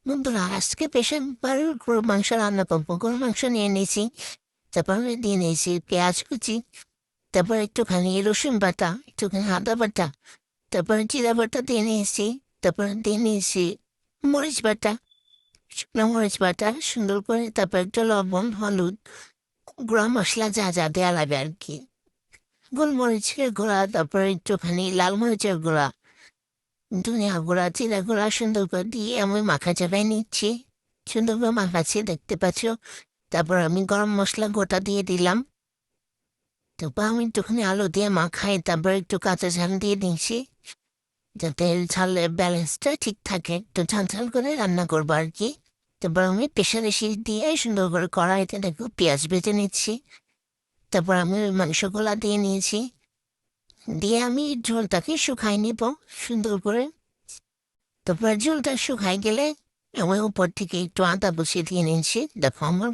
বন্ধুরা আজকে পেশাবার গরুর মাংস রান্না করবো। গরুর মাংস নিয়ে নিয়েছি, তারপর আমি দিয়ে নিয়েছি পেঁয়াজ কুচি, তারপর একটুখানি রসুন বাটা, একটুখানি আদা বাটা, তারপর জিরা বাটা দিয়ে নিয়েছি, তারপর দিয়ে নিয়েছি মরিচ বাটা, শুকনো মরিচ বাটা সুন্দর করে, তারপর একটু লবণ, হলুদ, গুঁড়া মশলা যা যা দেওয়া লাগে আর কি, গোলমরিচের গুঁড়া, তারপর একটুখানি লাল মরিচের গুঁড়া, ধনিয়া গুঁড়া, জিরা গুঁড়া সুন্দর করে দিয়ে আমি মাখা চাপাই নিচ্ছি। সুন্দর করে মাখাচ্ছি, দেখতে পাচ্ছ। তারপর আমি গরম মশলা গোটা দিয়ে দিলাম। তারপর আমি একটুখানি আলু দিয়ে মাখাই, তারপর একটু কাঁচা ঝাল দিয়ে দিয়েছি, যাতে ঝালের ব্যালেন্সটা ঠিক থাকে। একটু ঝাল ঝাল করে রান্না করবো আর কি। তারপর আমি প্রেশারে সিট দিয়ে সুন্দর করে কড়াইতে দেখো পেঁয়াজ ভেজে নিচ্ছি। তারপর আমি ওই মাংসগুলা দিয়ে নিয়েছি, দিয়ে আমি ঝোলটাকে শুকাই নিব সুন্দর করে। তারপর ঝোলটা শুকাই গেলে আমি উপর থেকে একটু আদা বসিয়ে দিয়ে নিয়েছি। দেখো আমার